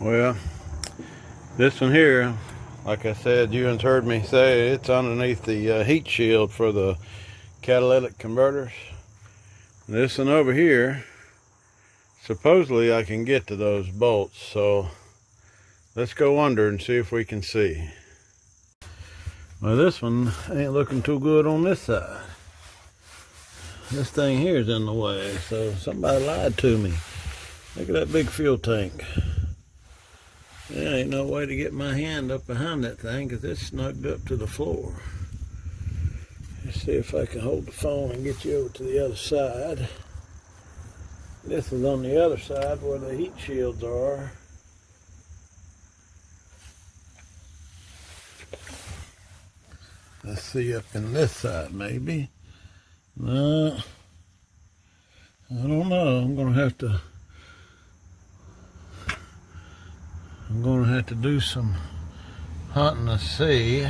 Well, this one here, like I said, you heard me say, it's underneath the heat shield for the catalytic converters. This one over here, supposedly I can get to those bolts, so let's go under and see if we can see. Well, this one ain't looking too good on this side. This thing here is in the way, so somebody lied to me. Look at that big fuel tank. There ain't no way to get my hand up behind that thing because it's snugged up to the floor. Let's see if I can hold the phone and get you over to the other side. This is on the other side where the heat shields are. Let's see up in this side maybe. No, I don't know. I'm gonna have to do some hunting to see.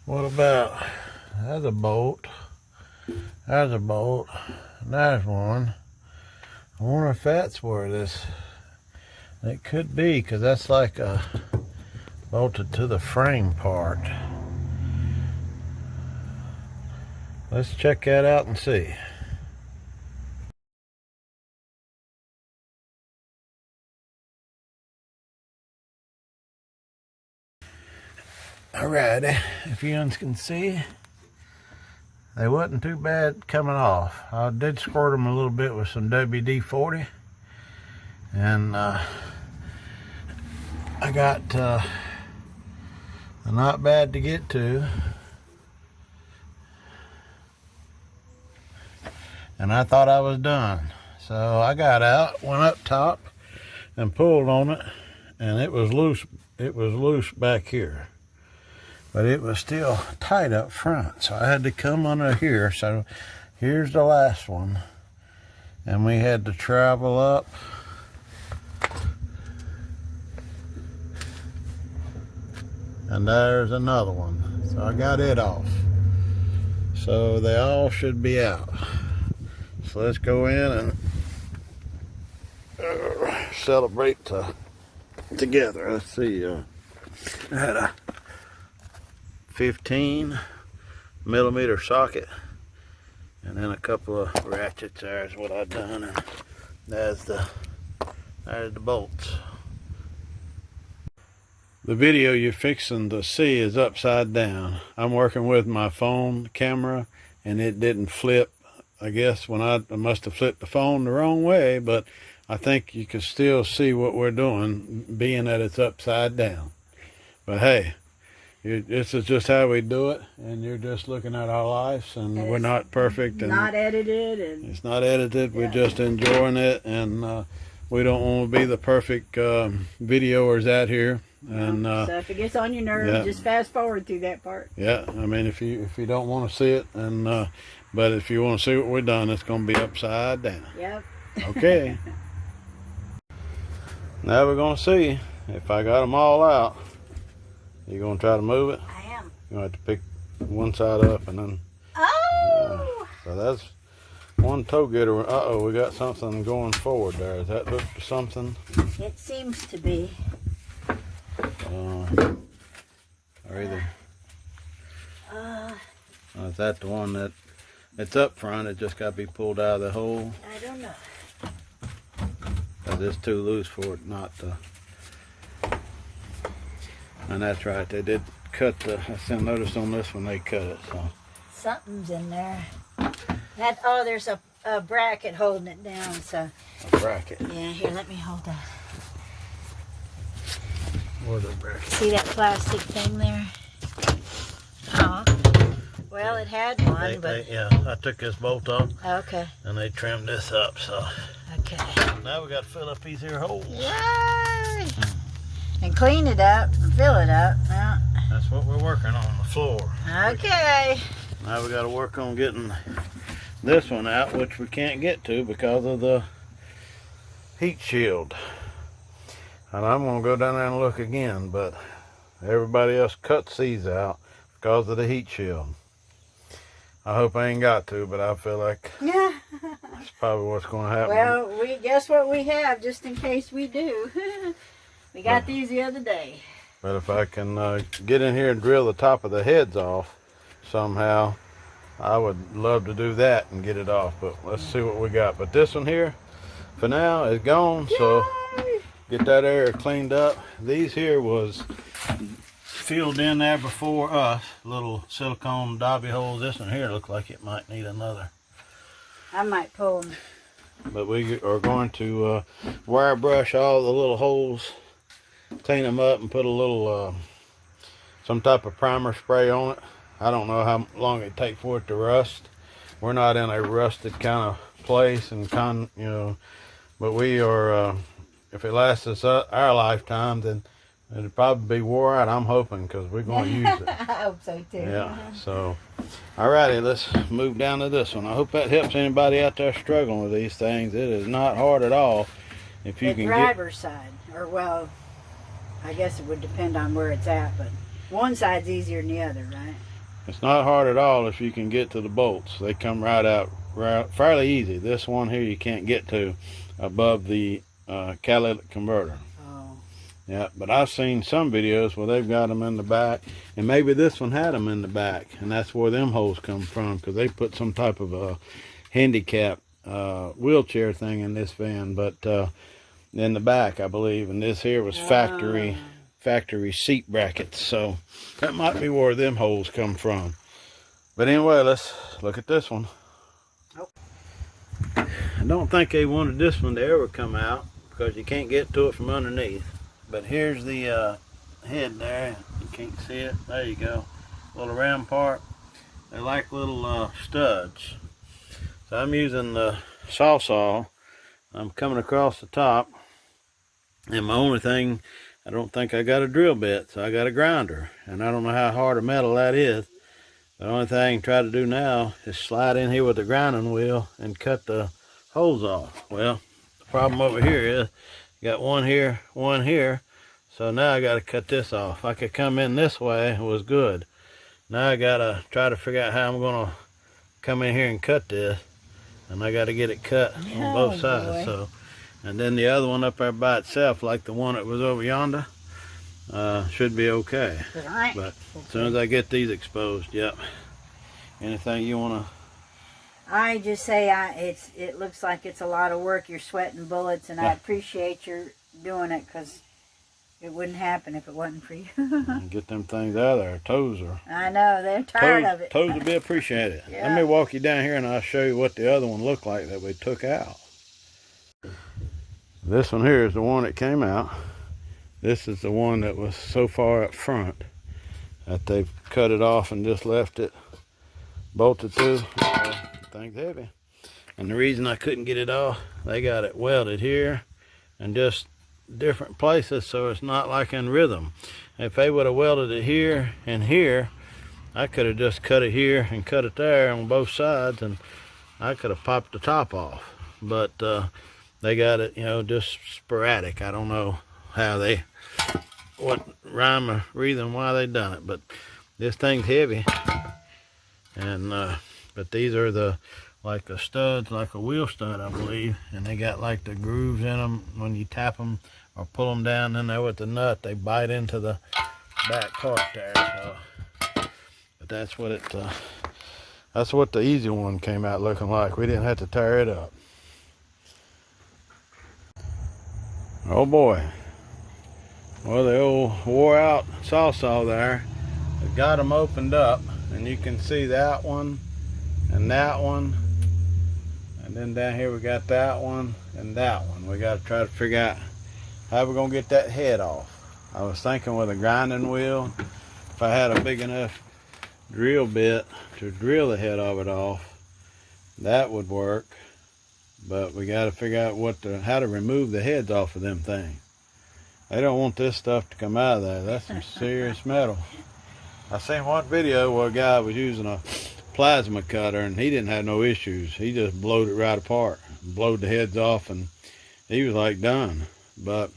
What about, there's a bolt. There's a bolt. There's one. I wonder if that's where this, it could be, because that's like bolted to the frame part. Let's check that out and see. Alrighty, if you can see, they wasn't too bad coming off. I did squirt them a little bit with some WD-40, and I got not bad to get to, and I thought I was done. So I got out, went up top, and pulled on it, and it was loose. It was loose back here, but it was still tight up front, so I had to come under here. So here's the last one, and we had to travel up and there's another one. So I got it off, so they all should be out. So let's go in and celebrate together. Let's see, I had a 15 millimeter socket, and then a couple of ratchets. There's what I've done, and there's the bolts. The video you're fixing to see is upside down. I'm working with my phone camera, and it didn't flip. I guess when I must have flipped the phone the wrong way, but I think you can still see what we're doing, being that it's upside down. But hey, this is just how we do it, and you're just looking at our lives, and we're not perfect. And not edited. And it's not edited. Yeah. We're just enjoying it, and we don't want to be the perfect videoers out here. And so if it gets on your nerves, just fast forward through that part. Yeah, I mean, if you don't want to see it, and but if you want to see what we're done, it's going to be upside down. Yep. Okay. Now we're going to see if I got them all out. You going to try to move it? I am. You have to pick one side up and then. Oh! So that's one toe getter. Uh-oh, we got something going forward there. Does that look for something? It seems to be. Or either. Is that the one that it's up front? It just got to be pulled out of the hole. I don't know. Cause it's too loose for it not to. And that's right. They did cut the. I noticed on this one they cut it. So something's in there. There's a bracket holding it down. So. A bracket. Yeah. Here, let me hold that. Where's the bracket? See that plastic thing there? Oh. Well, it had one, but yeah, I took this bolt off. Okay. And they trimmed this up, so. Okay. Now we got to fill up these here holes. Yay! And clean it up and fill it up. Now. That's what we're working on the floor. Okay. Now we got to work on getting this one out, which we can't get to because of the heat shield. And I'm going to go down there and look again, but everybody else cuts these out because of the heat shield. I hope I ain't got to, but I feel like That's probably what's going to happen. Well, we guess what we have, just in case we do. We got these the other day. But if I can get in here and drill the top of the heads off somehow, I would love to do that and get it off. But let's see what we got. But this one here, for now, is gone. Yay! So get that area cleaned up. These here was filled in there before us. Little silicone dobby holes. This one here looks like it might need another. I might pull them. But we are going to wire brush all the little holes, clean them up, and put a little some type of primer spray on it. I don't know how long it takes for it to rust. We're not in a rusted kind of place, and but we are. If it lasts us our lifetime, then it'll probably be wore out. I'm hoping, because we're going to use it. I hope so too. Yeah. So, alrighty, let's move down to this one. I hope that helps anybody out there struggling with these things. It is not hard at all. If you can driver's side, or well, I guess it would depend on where it's at, but one side's easier than the other, right? It's not hard at all if you can get to the bolts. They come right out fairly easy. This one here you can't get to above the catalytic converter. Oh. Yeah, but I've seen some videos where they've got them in the back, and maybe this one had them in the back, and that's where them holes come from, because they put some type of a handicap wheelchair thing in this van, but in the back, I believe, and this here was factory seat brackets, so that might be where them holes come from. But anyway, let's look at this one. Oh. I don't think they wanted this one to ever come out, because you can't get to it from underneath. But here's the head there. You can't see it. There you go. Little round part. They're like little studs. So I'm using the saw. I'm coming across the top, and my only thing, I don't think I got a drill bit, so I got a grinder. And I don't know how hard a metal that is. The only thing I can try to do now is slide in here with the grinding wheel and cut the holes off. Well, the problem over here is you got one here, so now I got to cut this off. If I could come in this way, it was good. Now I got to try to figure out how I'm going to come in here and cut this, and I got to get it cut on both sides. So, and then the other one up there by itself, like the one that was over yonder, should be okay. But as soon as I get these exposed, yep. Anything you want to? I just say it looks like it's a lot of work. You're sweating bullets, and I appreciate your doing it, because it wouldn't happen if it wasn't for you. Get them things out of there. Toes are. I know, they're tired of it. Toes will be appreciated. Yeah. Let me walk you down here and I'll show you what the other one looked like that we took out. This one here is the one that came out. This is the one that was so far up front that they've cut it off and just left it bolted to. Thing's heavy. And the reason I couldn't get it off, they got it welded here and just different places, so it's not like in rhythm. If they would have welded it here and here, I could have just cut it here and cut it there on both sides, and I could have popped the top off. But they got it, just sporadic. I don't know what rhyme or reason why they done it, but this thing's heavy. And but these are like the studs, like a wheel stud, I believe, and they got like the grooves in them. When you tap them or pull them down in there with the nut, they bite into the back part there. So, but that's what the easy one came out looking like. We didn't have to tear it up. Oh boy. Well, the old wore out saw there, I got them opened up, and you can see that one and that one, and then down here we got that one and that one. We got to try to figure out how we're going to get that head off. I was thinking with a grinding wheel, if I had a big enough drill bit to drill the head of it off, that would work. But we got to figure out how to remove the heads off of them things. They don't want this stuff to come out of there. That's some serious metal. I seen one video where a guy was using a plasma cutter, and he didn't have no issues. He just blowed it right apart, blowed the heads off, and he was like done. But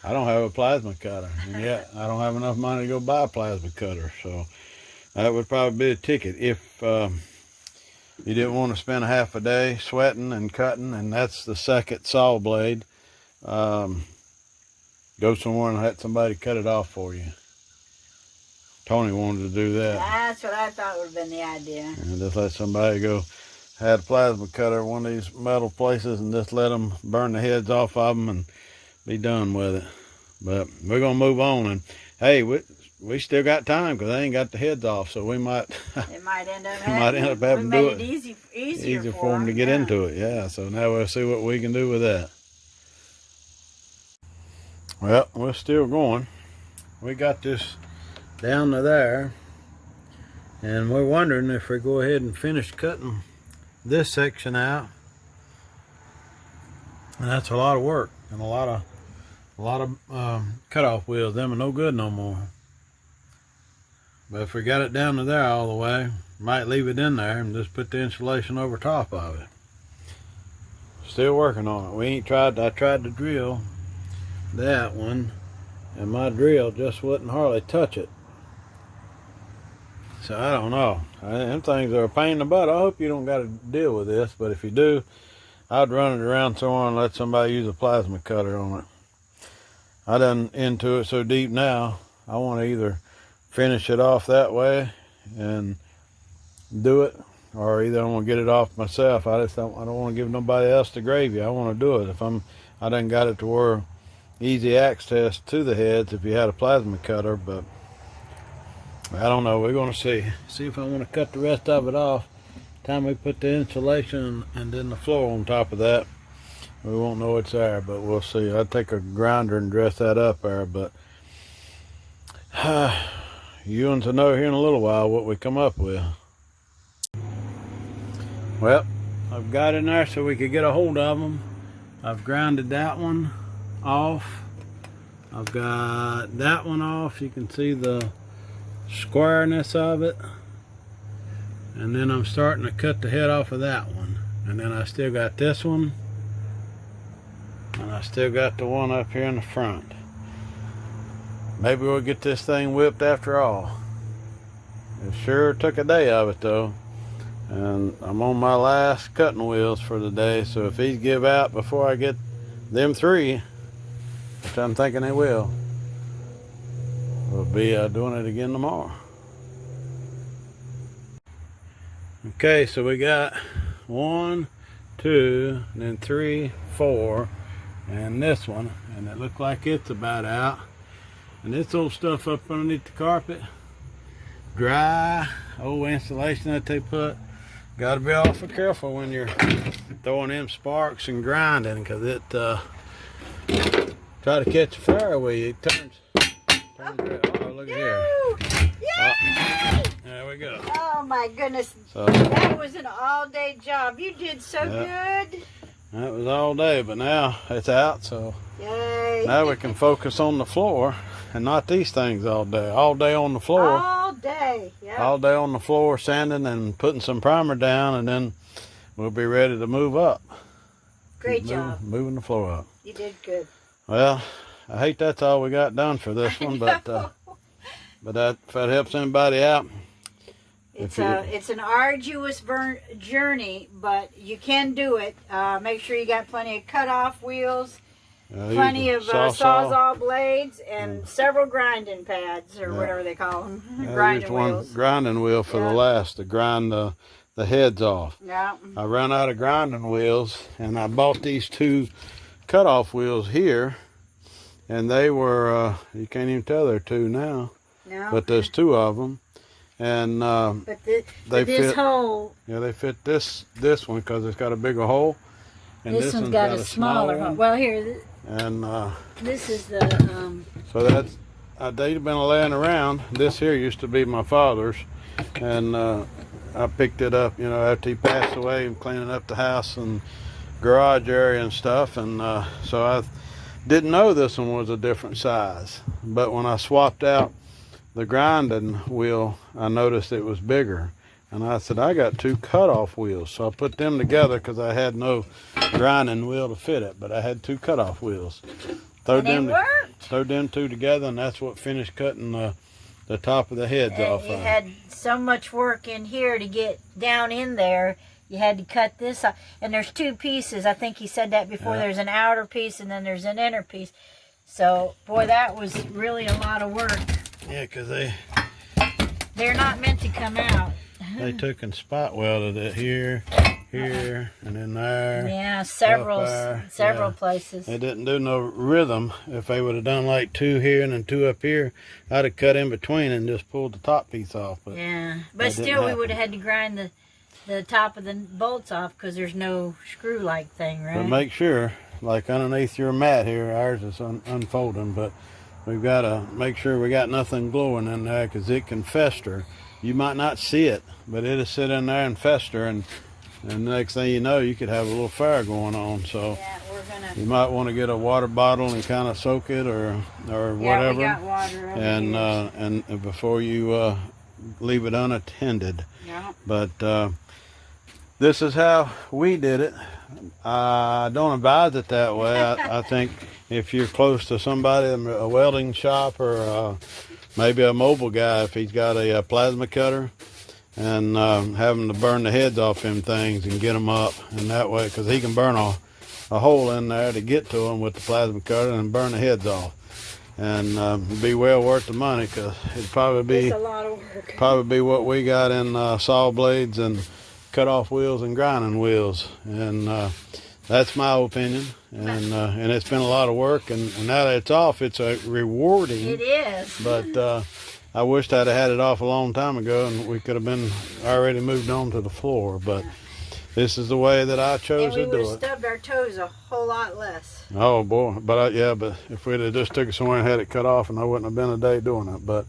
I don't have a plasma cutter, and yet I don't have enough money to go buy a plasma cutter. So that would probably be a ticket. If you didn't want to spend a half a day sweating and cutting, and that's the second saw blade. Go somewhere and let somebody cut it off for you. Tony wanted to do that. That's what I thought would have been the idea. And just let somebody go, had a plasma cutter, one of these metal places, and just let them burn the heads off of them and be done with it. But we're going to move on. And hey, we still got time because I ain't got the heads off, so we might it might end up having to do it easier for them to get into it. Yeah, so now we'll see what we can do with that. Well, we're still going. We got this down to there, and we're wondering if we go ahead and finish cutting this section out. And that's a lot of work and a lot of cutoff wheels. Them are no good no more. But if we got it down to there all the way, might leave it in there and just put the insulation over top of it. Still working on it. I tried to drill that one, and my drill just wouldn't hardly touch it. So I don't know. Them things are a pain in the butt. I hope you don't got to deal with this, but if you do, I'd run it around somewhere and let somebody use a plasma cutter on it. I done into it so deep now, I want to either finish it off that way and do it, or either I'm gonna get it off myself. I don't want to give nobody else the gravy. I want to do it. I done got it to where easy access to the heads if you had a plasma cutter, but I don't know. We're gonna see if I want to cut the rest of it off. Time we put the insulation and then the floor on top of that, we won't know it's there, but we'll see. I'd take a grinder and dress that up there, but you want to know here in a little while what we come up with. Well, I've got in there so we could get a hold of them. I've grinded that one off. I've got that one off. You can see the squareness of it. And then I'm starting to cut the head off of that one. And then I still got this one. And I still got the one up here in the front. Maybe we'll get this thing whipped after all. It sure took a day of it though. And I'm on my last cutting wheels for the day, so if these give out before I get them 3, which I'm thinking they will, we'll be doing it again tomorrow. Okay, so we got 1, 2, and then 3, 4, and this one, and it looked like it's about out. And this old stuff up underneath the carpet, dry, old insulation that they put. Got to be awful careful when you're throwing in sparks and grinding, because it try to catch a fire with you. It turns red. Oh, look at here. There we go. Oh my goodness. So, that was an all-day job. You did so good. That was all day, but now it's out, so yay. Now we can focus on the floor and not these things all day. All day on the floor. All day, yeah. All day on the floor, sanding and putting some primer down, and then we'll be ready to move up. Great job. Moving the floor up. You did good. Well, I hate that's all we got done for this one, but that, if that helps anybody out. It's an arduous journey, but you can do it. Make sure you got plenty of cut-off wheels, plenty of sawzall blades, and several grinding pads, or whatever they call them. Grinding wheels. One grinding wheel for the last to grind the heads off. Yeah. I ran out of grinding wheels, and I bought these 2 cut-off wheels here, and they were, you can't even tell they're 2 now. No. But there's 2 of them. And they fit hole. Yeah, they fit this one because it's got a bigger hole, and this one's got a smaller hole. Well, here, and this is the. So that's they've been laying around. This here used to be my father's, and I picked it up, after he passed away, and cleaning up the house and garage area and stuff, and so I didn't know this one was a different size. But when I swapped out the grinding wheel, I noticed it was bigger, and I said, I got 2 cut-off wheels, so I put them together because I had no grinding wheel to fit it, but I had 2 cut-off wheels. Throw them 2 together, and that's what finished cutting the the top of the heads off. You had so much work in here to get down in there. You had to cut this off. And there's two pieces. I think he said that before. Yeah. There's an outer piece and then there's an inner piece. So, boy, that was really a lot of work. Yeah, because they're not meant to come out. They took and spot welded it here, and then there. Yeah, several places. They didn't do no rhythm. If they would have done like two here and then two up here, I'd have cut in between and just pulled the top piece off. But yeah, but still we would have had to grind the top of the bolts off because there's no screw-like thing, right? But make sure, like underneath your mat here, ours is unfolding, but we've got to make sure we got nothing glowing in there because it can fester. You might not see it, but it'll sit in there and fester, and the next thing you know, you could have a little fire going on. So yeah, you might want to get a water bottle and kind of soak it or whatever. Yeah, we got water over and before you leave it unattended. Yeah. But this is how we did it. I don't advise it that way. I think if you're close to somebody, a welding shop or maybe a mobile guy, if he's got a plasma cutter, and have him to burn the heads off them things and get them up, and that way, because he can burn a hole in there to get to them with the plasma cutter and burn the heads off, and be well worth the money, because it'd probably be a lot of work. Probably be what we got in saw blades and cut off wheels and grinding wheels, and that's my opinion. And it's been a lot of work, and now that it's off, it's rewarding. It is. But I wished I'd have had it off a long time ago, and we could have been already moved on to the floor. But this is the way that I chose to do it. And we would have stubbed our toes a whole lot less. Oh boy! But but if we'd have just took it somewhere and had it cut off, and I wouldn't have been a day doing it. But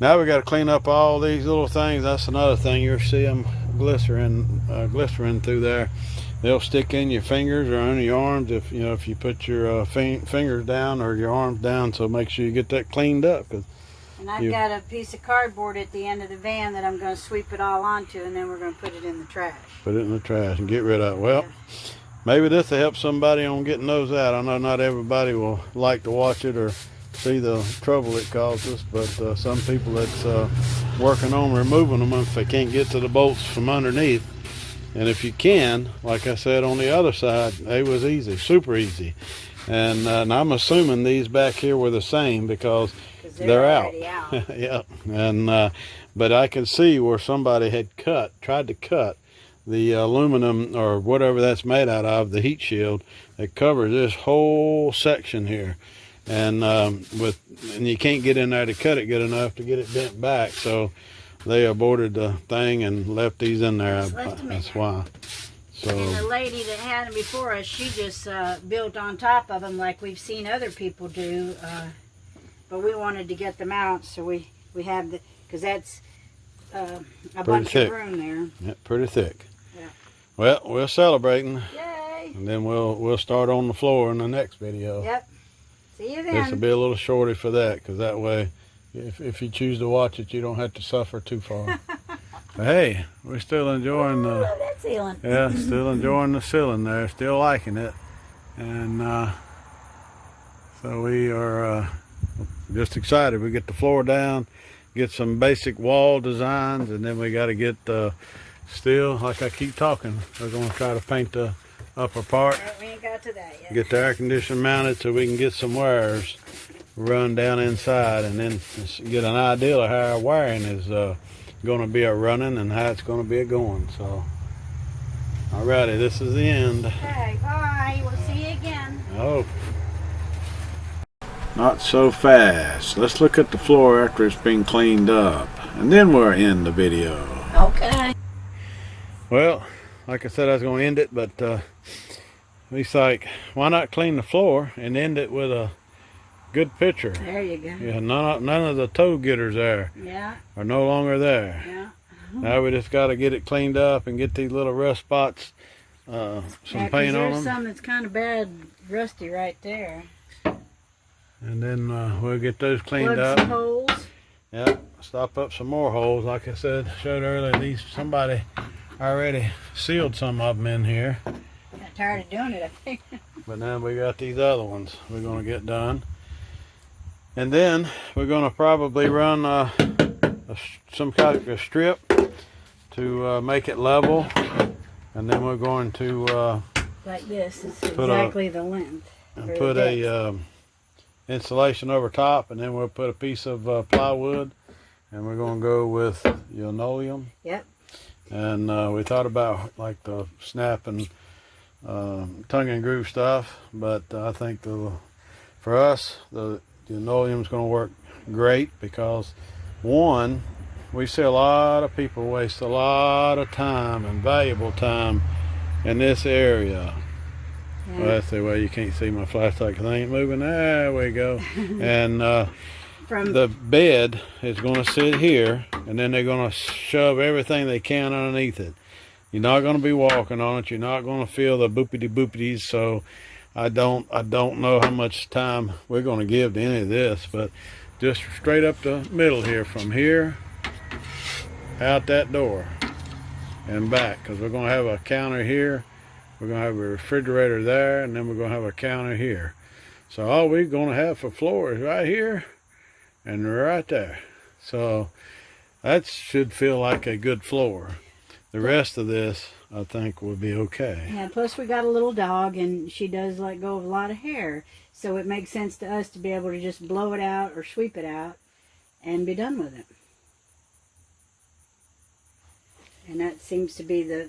now we got to clean up all these little things. That's another thing. You'll see them glycerin through there. They'll stick in your fingers or under your arms if you put your fingers down or your arms down. So make sure you get that cleaned up. And I've got a piece of cardboard at the end of the van that I'm going to sweep it all onto, and then we're going to put it in the trash. Put it in the trash and get rid of it. Well, maybe this will help somebody on getting those out. I know not everybody will like to watch it or see the trouble it causes, but some people that's working on removing them if they can't get to the bolts from underneath. And if you can, like I said on the other side, it was easy, super easy. And I'm assuming these back here were the same because they're out. Yeah. And but I can see where somebody had tried to cut the aluminum or whatever that's made out of, the heat shield that covers this whole section here. And you can't get in there to cut it good enough to get it bent back. So they aborted the thing and left these in there. That's why. So, and the lady that had them before us, she just built on top of them like we've seen other people do. But we wanted to get them out, so we have the, because that's a bunch of room there. Yeah, pretty thick. Yeah. Well, we're celebrating. Yay! And then we'll start on the floor in the next video. Yep. See you then. This will be a little shorty for that, because that way, if you choose to watch it, you don't have to suffer too far. But hey, we're still enjoying that ceiling. Yeah, still enjoying the ceiling there, still liking it. And so we are just excited. We get the floor down, get some basic wall designs, and then we got to get still, like I keep talking, we're going to try to paint the upper part. We ain't got to that yet. Get the air conditioner mounted so we can get some wires run down inside, and then get an idea of how our wiring is going to be a running and how it's going to be a going. So alrighty, this is the end. Okay, bye. We'll see you again. Oh, not so fast. Let's look at the floor after it's been cleaned up, and then we'll end the video. Okay. Well, like I said, I was going to end it, but it's like, why not clean the floor and end it with a good picture? There you go. Yeah, none of the toe getters there. Yeah. Are no longer there. Yeah. Now we just got to get it cleaned up and get these little rust spots, some paint on them. There's some that's kind of bad, rusty right there. And then we'll get those cleaned Plug up. some holes. Yep, stop up some more holes. Like I said, showed earlier, somebody already sealed some of them in here. Got tired of doing it, I think. But now we got these other ones we're going to get done. And then we're going to probably run some kind of a strip to make it level, and then we're going to like this is exactly the length. And put a insulation over top, and then we'll put a piece of plywood, and we're going to go with linoleum. Yep. And we thought about like the snap and tongue and groove stuff, but I think for us the linoleum is going to work great because, one, we see a lot of people waste a lot of time and valuable time in this area. Yeah. Well, that's the way you can't see my flashlight because I ain't moving. There we go. And the bed is going to sit here, and then they're going to shove everything they can underneath it. You're not going to be walking on it. You're not going to feel the boopity-boopities. So I don't know how much time we're going to give to any of this, but just straight up the middle here, from here out that door and back, because we're going to have a counter here. We're going to have a refrigerator there, and then we're going to have a counter here. So all we're going to have for floor is right here and right there. So that should feel like a good floor. The rest of this, I think, will be okay. Yeah, plus we got a little dog, and she does let go of a lot of hair. So it makes sense to us to be able to just blow it out or sweep it out and be done with it. And that seems to be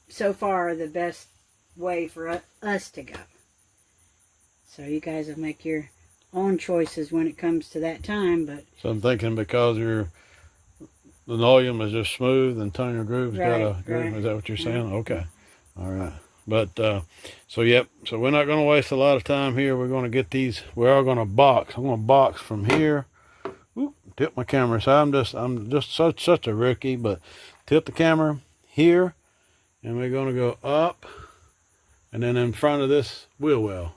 so far the best way for us to go. So you guys will make your own choices when it comes to that time. But so I'm thinking because your linoleum is just smooth and tongue and groove's got a groove. Right. Is that what you're saying? Mm-hmm. Okay. All right. But so yep. So we're not going to waste a lot of time here. We're going to get these. We are going to box. I'm going to box from here. Oop, tip my camera. So I'm just such a rookie. But tip the camera here, and we're going to go up, and then in front of this wheel well,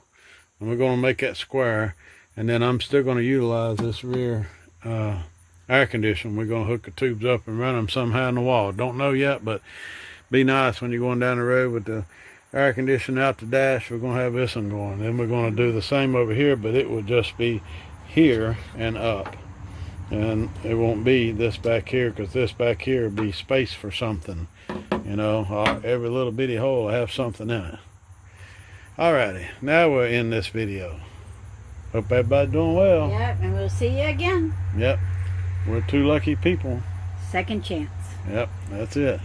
and we're going to make that square. And then I'm still going to utilize this rear air conditioner. We're going to hook the tubes up and run them somehow in the wall. Don't know yet, but be nice when you're going down the road with the air conditioner out the dash. We're going to have this one going. Then we're going to do the same over here, but it will just be here and up. And it won't be this back here, because this back here will be space for something. You know, every little bitty hole will have something in it. Alrighty, now we're in this video. Hope everybody's doing well. Yep, and we'll see you again. Yep, we're two lucky people. Second chance. Yep, that's it.